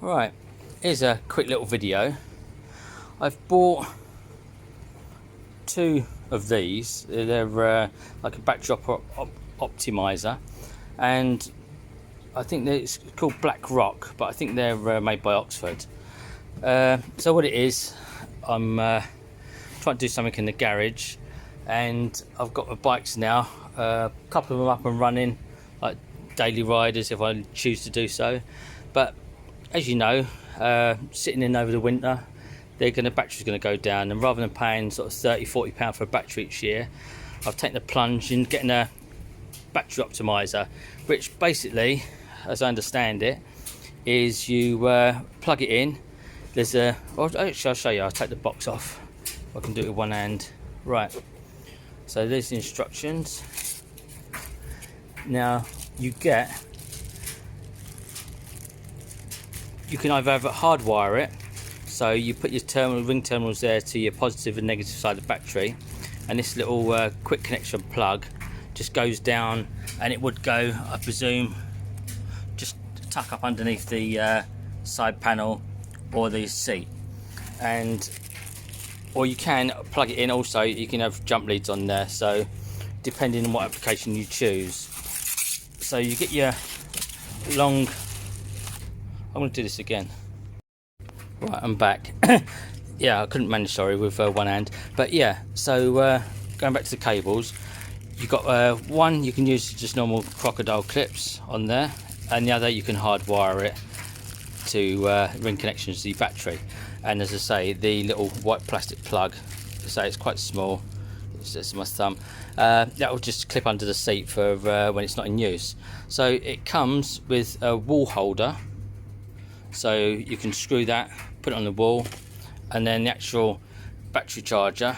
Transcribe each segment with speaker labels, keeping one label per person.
Speaker 1: Right, here's a quick little video. I've bought two of these. They're like a backdrop optimiser, and I think it's called Black Rock, but I think they're made by Oxford. So what it is, I'm trying to do something in the garage, and I've got my bikes now, a couple of them up and running, like daily riders if I choose to do so. But as you know, sitting in over the winter, battery's going to go down, and rather than paying sort of £30–40 for a battery each year, I've taken a plunge in getting a battery optimiser, which basically, as I understand it, is you plug it in. There's actually I'll show you. I'll take the box off. I can do it with one hand. Right, so there's the instructions. Now you can either hardwire it, so you put your ring terminals there to your positive and negative side of the battery, and this little quick connection plug just goes down, and it would go, I presume, just tuck up underneath the side panel or the seat. Or you can plug it in. Also, you can have jump leads on there, so depending on what application you choose. So you get your long, I'm going to do this again. Right, I'm back. Yeah, I couldn't manage, sorry, with one hand. But yeah, so going back to the cables, you've got one you can use just normal crocodile clips on there, and the other you can hardwire it to ring connections to the battery. And as I say, the little white plastic plug, say it's quite small, it's just my thumb, that will just clip under the seat for when it's not in use. So it comes with a wall holder, so you can screw that, put it on the wall, and then the actual battery charger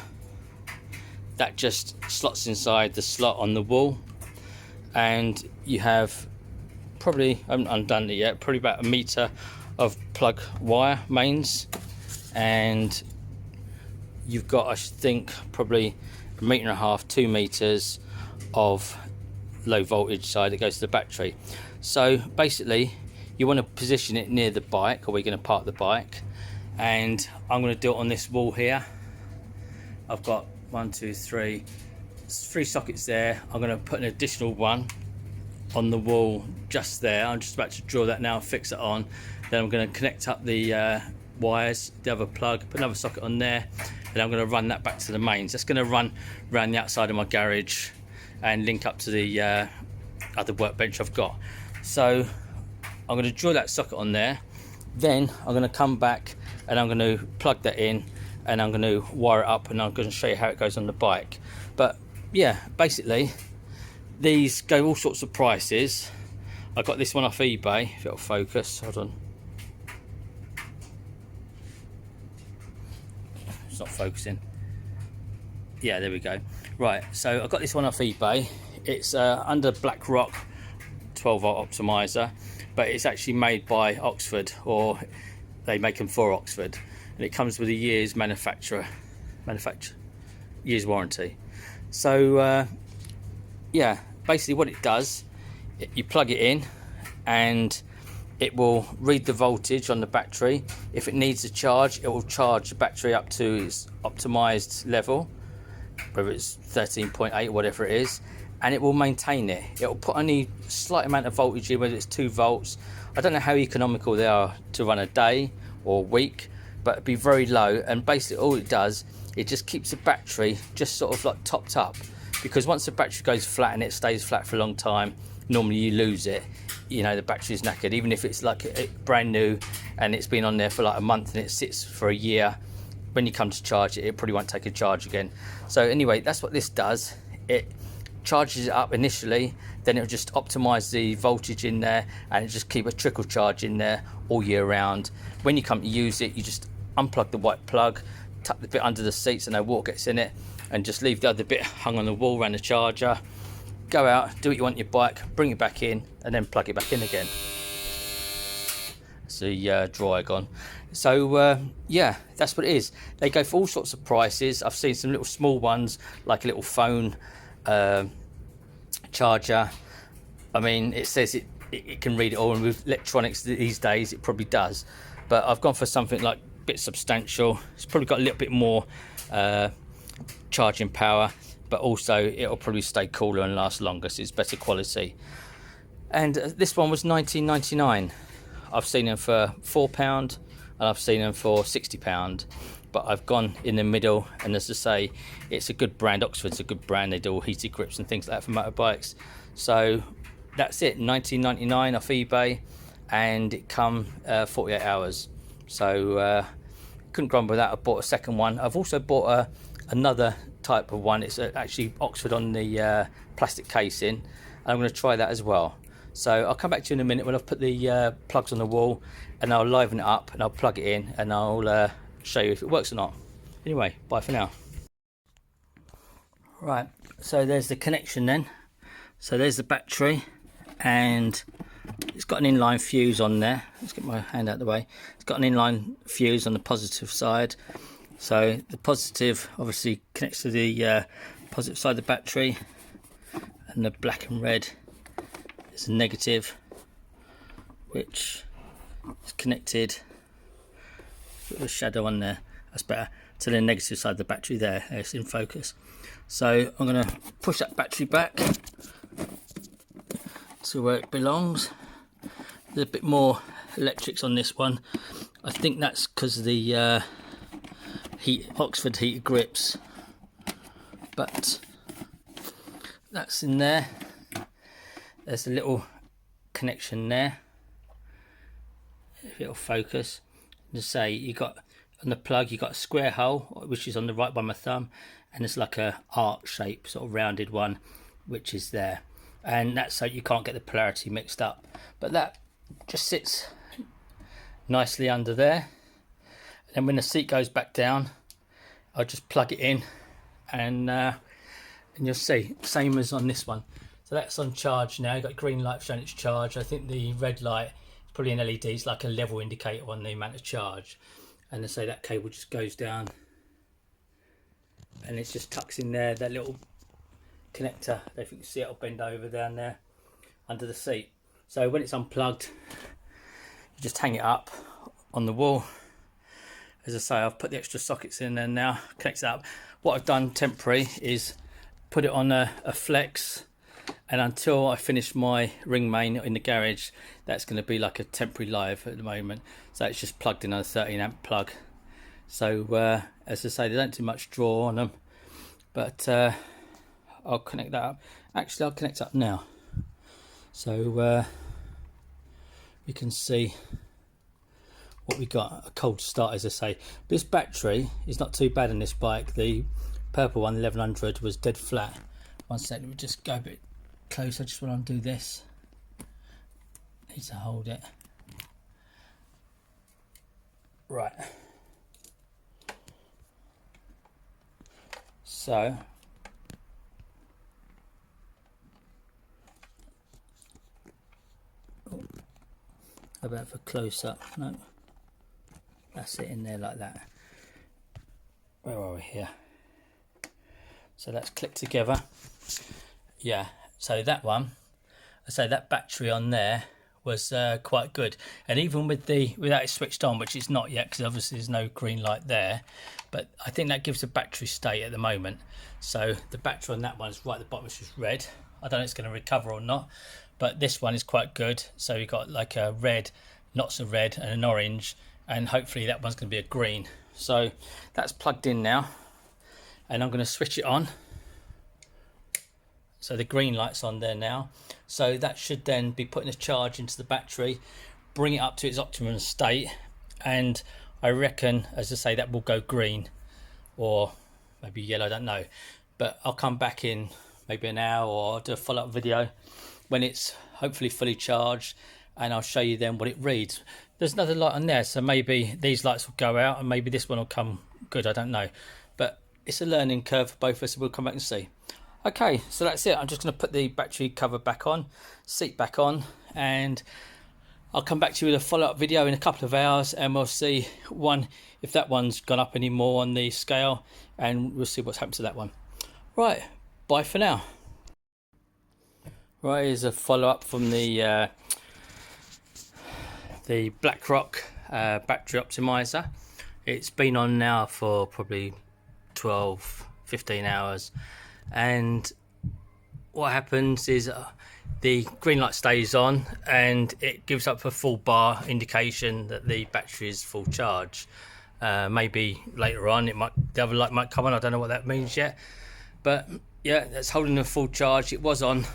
Speaker 1: that just slots inside the slot on the wall. And you have probably, I haven't undone it yet, probably about 1 meter of plug wire mains, and you've got, I think, probably 1.5 to 2 meters of low voltage side that goes to the battery. So basically you want to position it near the bike, or we're going to park the bike, and I'm going to do it on this wall here. I've got 3 sockets there. I'm going to put an additional one on the wall just there. I'm just about to draw that now, fix it on. Then I'm going to connect up the wires, the other plug, put another socket on there, and I'm going to run that back to the mains. That's going to run around the outside of my garage and link up to the other workbench I've got. So I'm going to draw that socket on there, then I'm going to come back and I'm going to plug that in, and I'm going to wire it up, and I'm going to show you how it goes on the bike. But yeah, basically these go all sorts of prices. I got this one off eBay, if it'll focus, hold on. It's not focusing. Yeah, there we go. Right, so I got this one off eBay. It's under Black Rock 12-volt optimizer, but it's actually made by Oxford, or they make them for Oxford, and it comes with a year's year's warranty. So yeah, basically what it does, you plug it in and it will read the voltage on the battery. If it needs a charge, it will charge the battery up to its optimized level, whether it's 13.8 or whatever it is, and it will maintain it. It will put only a slight amount of voltage in, whether it's 2 volts. I don't know how economical they are to run a day or a week, but it'd be very low. And basically all it does, it just keeps the battery just sort of like topped up, because once the battery goes flat and it stays flat for a long time, normally you lose it. You know, the battery's knackered. Even if it's like brand new and it's been on there for like a month and it sits for a year, when you come to charge it, it probably won't take a charge again. So anyway, that's what this does. It charges it up initially, then it'll just optimize the voltage in there, and it just keep a trickle charge in there all year round. When you come to use it, you just unplug the white plug, tuck the bit under the seat so no water gets in it, and just leave the other bit hung on the wall around the charger. Go out, do what you want on your bike, bring it back in, and then plug it back in again. It's the dryer gone. So yeah, that's what it is. They go for all sorts of prices. I've seen some little small ones, like a little phone charger. I mean, it says it it can read it all, and with electronics these days it probably does. But I've gone for something like a bit substantial. It's probably got a little bit more charging power, but also it'll probably stay cooler and last longer, so it's better quality. And this one was £19.99. I've seen them for £4 and I've seen them for £60, but I've gone in the middle, and as I say, it's a good brand. Oxford's a good brand. They do all heated grips and things like that for motorbikes. So that's it, £19.99 off eBay, and it come 48 hours. So couldn't grumble with that. I bought a second one. I've also bought another type of one. It's actually Oxford on the plastic casing, and I'm going to try that as well. So I'll come back to you in a minute when I've put the plugs on the wall, and I'll liven it up and I'll plug it in, and I'll show you if it works or not. Anyway, bye for now. Right, so there's the connection then. So there's the battery, and it's got an inline fuse on there. Let's get my hand out of the way. It's got an inline fuse on the positive side. So the positive obviously connects to the positive side of the battery, and the black and red is a negative, which is connected with a shadow on there. That's better. To the negative side of the battery there. It's in focus. So I'm going to push that battery back to where it belongs. There's a bit more electrics on this one. I think that's because of the Oxford heated grips, but that's in there. There's a little connection there, if it'll focus. Just say you got on the plug, you got a square hole, which is on the right by my thumb, and it's like a arc shape, sort of rounded one, which is there, and that's so you can't get the polarity mixed up. But that just sits nicely under there, and when the seat goes back down, I'll just plug it in, and you'll see, same as on this one. So that's on charge now. You've got green light showing it's charged. I think the red light is probably an LED. It's like a level indicator on the amount of charge. And they say that cable just goes down, and it just tucks in there, that little connector. If you can see, it'll bend over down there under the seat. So when it's unplugged, you just hang it up on the wall. As I say, I've put the extra sockets in there now, connects it up. What I've done temporary is put it on a flex, and until I finish my ring main in the garage, that's going to be like a temporary live at the moment. So it's just plugged in on a 13 amp plug. So as I say, they don't do much draw on them, but I'll connect that up. Actually, I'll connect up now, so you can see what we got. A cold start, as I say. This battery is not too bad on this bike. The purple one, 1100, was dead flat. One second, let me just go a bit closer. I just want to undo this. Need to hold it. Right. So how about for close up? No. That's it in there like that. Where are we here? So that's clicked together. Yeah, so that one, I say that battery on there was quite good, and even without it switched on, which it's not yet because obviously there's no green light there, but I think that gives a battery state at the moment. So the battery on that one is right at the bottom, which is red. I don't know if it's going to recover or not, but this one is quite good. So you've got like a red, lots of red, and an orange, and hopefully that one's going to be a green. So that's plugged in now, and I'm going to switch it on. So the green light's on there now. So that should then be putting a charge into the battery, bring it up to its optimum state, and I reckon, as I say, that will go green or maybe yellow, I don't know. But I'll come back in maybe an hour, or I'll do a follow-up video when it's hopefully fully charged, and I'll show you then what it reads. There's another light on there, so maybe these lights will go out and maybe this one will come good, I don't know. But it's a learning curve for both of us, so we'll come back and see. Okay, so that's it. I'm just going to put the battery cover back on, seat back on, and I'll come back to you with a follow-up video in a couple of hours, and we'll see if that one's gone up any more on the scale, and we'll see what's happened to that one. Right, bye for now. Right, here's a follow-up from the the BlackRock battery optimiser. It's been on now for probably 12-15 hours, and what happens is the green light stays on and it gives up a full bar indication that the battery is full charge. Maybe later on the other light might come on. I don't know what that means yet, but yeah, that's holding a full charge. It was on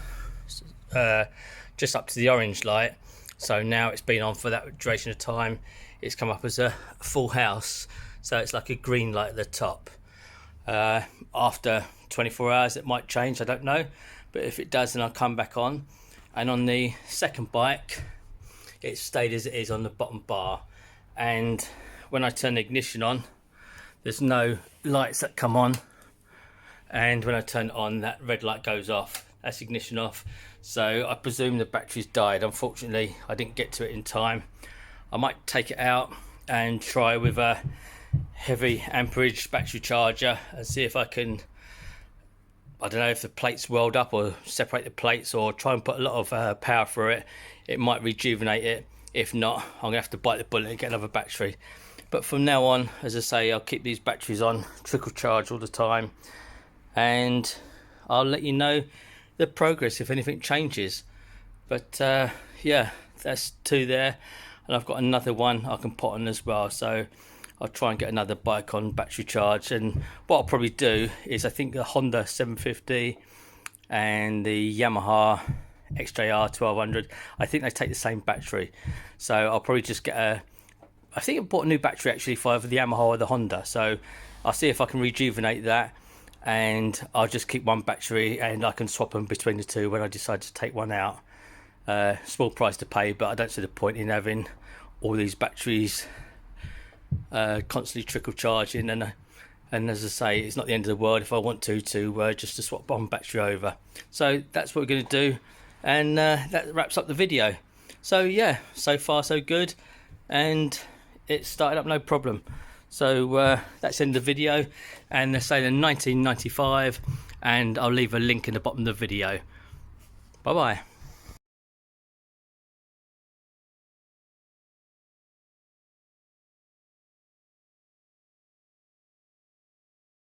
Speaker 1: just up to the orange light, so now it's been on for that duration of time. It's come up as a full house, so it's like a green light at the top. After 24 hours it might change, I don't know, but if it does then I'll come back on. And on the second bike it stayed as it is on the bottom bar, and when I turn the ignition on there's no lights that come on, and when I turn it on that red light goes off. That's ignition off, so I presume the battery's died. Unfortunately I didn't get to it in time. I might take it out and try with a heavy amperage battery charger and see if I can, I don't know if the plates weld up or separate the plates, or try and put a lot of power through it. It might rejuvenate it. If not, I'm gonna have to bite the bullet and get another battery. But from now on, as I say, I'll keep these batteries on trickle charge all the time, and I'll let you know the progress if anything changes. But yeah, that's two there, and I've got another one I can put on as well, so I'll try and get another bike on battery charge. And what I'll probably do is, I think the Honda 750 and the Yamaha XJR 1200, I think they take the same battery, so I'll probably just get I think I bought a new battery actually for either the Yamaha or the Honda, so I'll see if I can rejuvenate that, and I'll just keep one battery and I can swap them between the two when I decide to take one out. Small price to pay, but I don't see the point in having all these batteries constantly trickle charging, and as I say, it's not the end of the world if I want to just to swap one battery over. So that's what we're going to do, and that wraps up the video. So yeah, so far so good, and it started up no problem. So that's the end of the video, and they're saying in 1995, and I'll leave a link in the bottom of the video. Bye bye.